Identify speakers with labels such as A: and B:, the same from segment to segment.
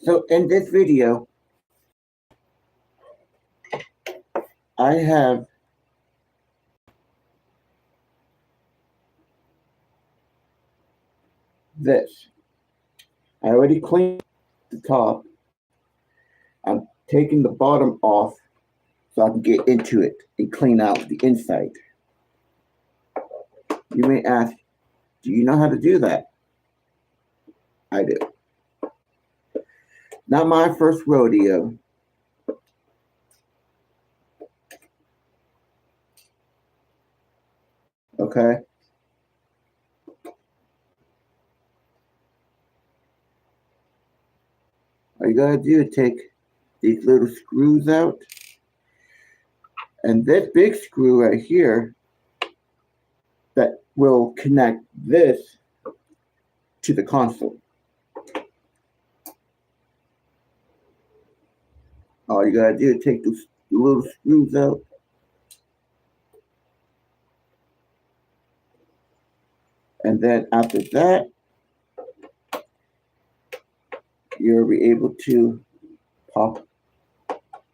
A: So in this video, I have this. I already cleaned the top. I'm taking the bottom off so I can get into it and clean out the inside. You may ask, do you know how to do that? I do. Not my first rodeo. Okay. All you gotta do is take these little screws out. And this big screw right here that will connect this to the console. All you gotta do is take those little screws out. And then after that, you'll be able to pop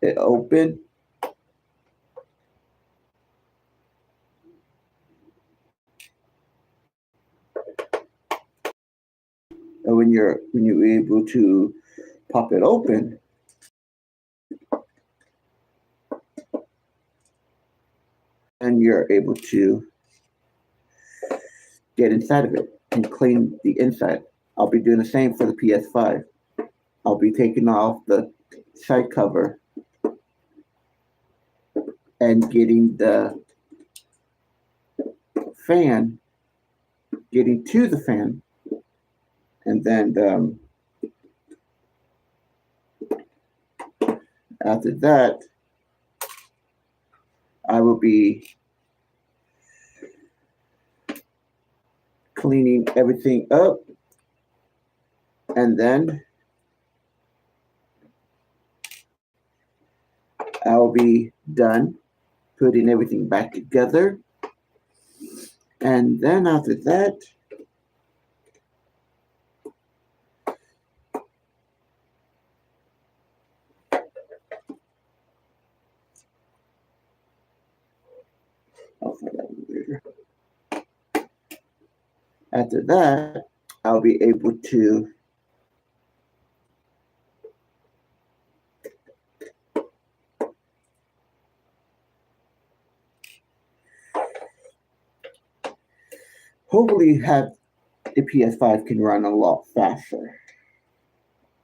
A: it open. And when you're able to pop it open, and you're able to get inside of it and clean the inside. I'll be doing the same for the PS5. I'll be taking off the side cover and getting the fan, getting to the fan, and then after that, I will be cleaning everything up, and then I'll be done putting everything back together. And then after that, I'll find that one later. After that, I'll be able to hopefully have the PS5 can run a lot faster.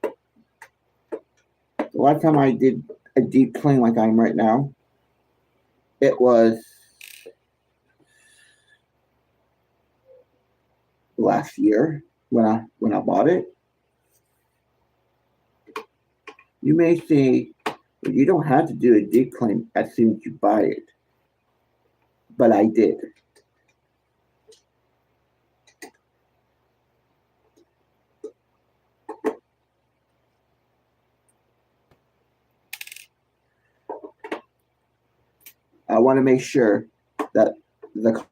A: The last time I did a deep clean like I'm right now, it was last year when I bought it. You may say, well, you don't have to do a deep clean as soon as you buy it, but I did. I want to make sure that the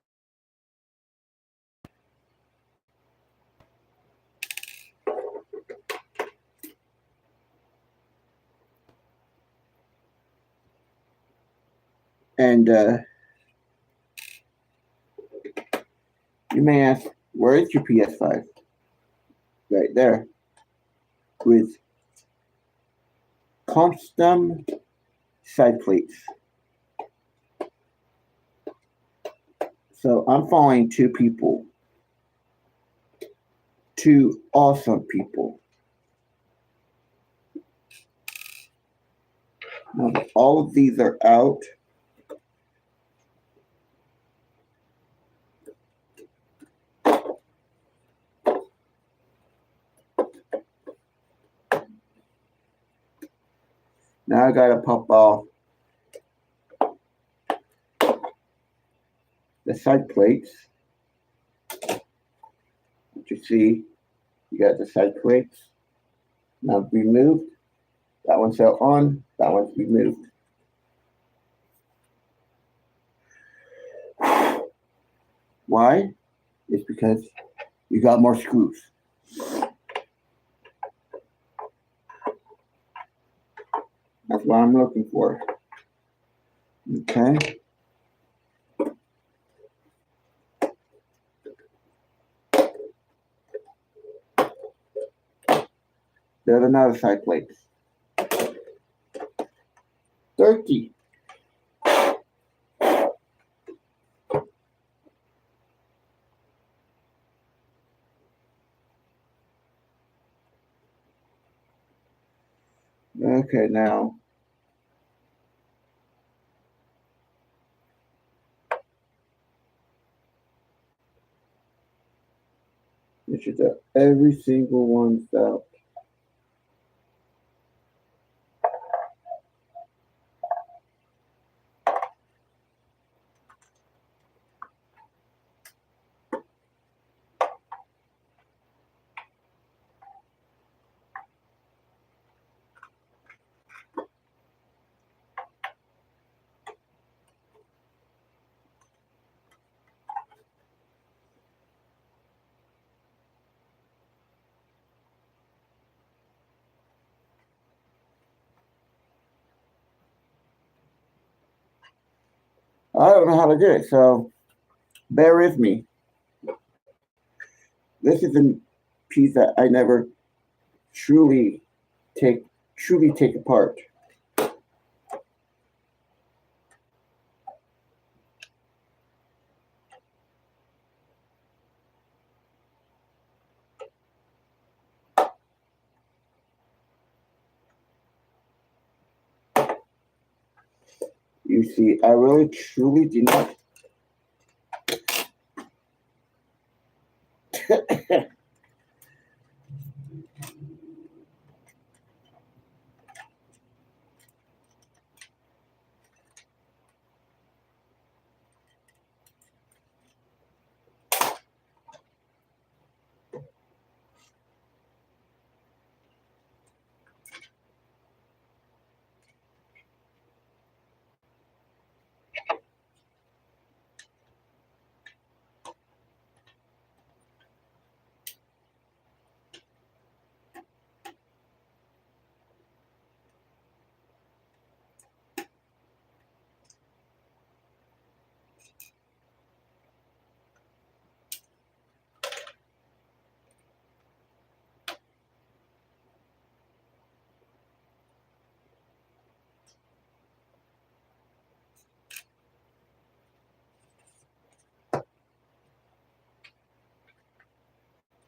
A: and you may ask, where is your PS5? Right there, with custom side plates. So I'm following two people, two awesome people. Now that all of these are out, now I gotta pop off the side plates. What you see, you got the side plates. Now removed. That one's out on, that one's removed. Why? It's because you got more screws. That's what I'm looking for. Okay. There's another side plate. 30. Okay, now you should have every single one out. I don't know how to do it, so bear with me. This is a piece that I never truly take apart. You see, I really truly do not.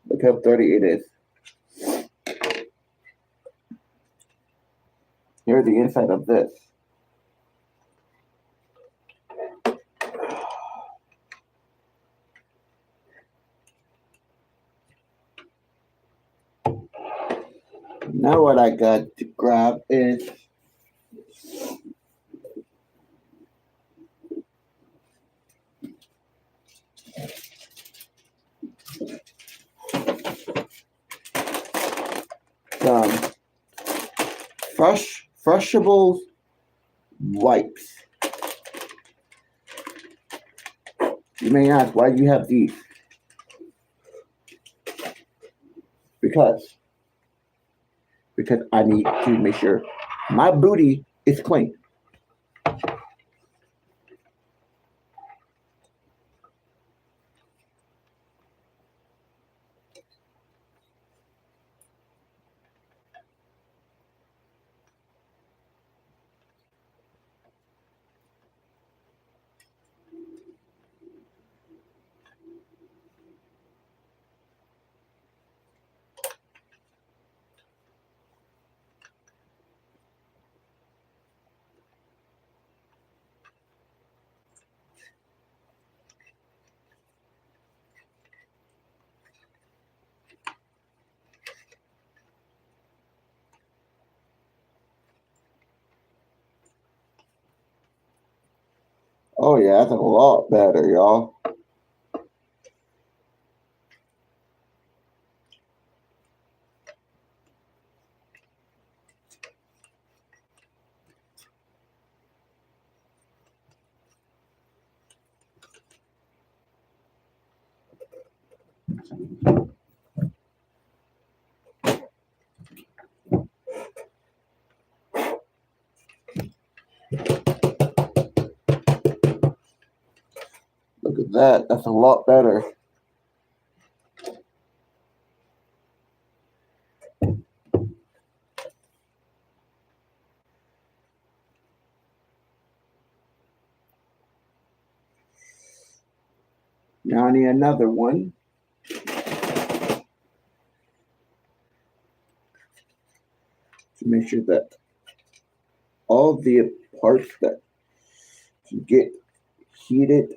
A: Look how dirty it is. Here's the inside of this. Now what I got to grab is some flushable wipes. You may ask, why do you have these? Because I need to make sure my booty is clean. Oh yeah, that's a lot better, y'all. that. That's a lot better. Now I need another one. To make sure that all the parts that can get heated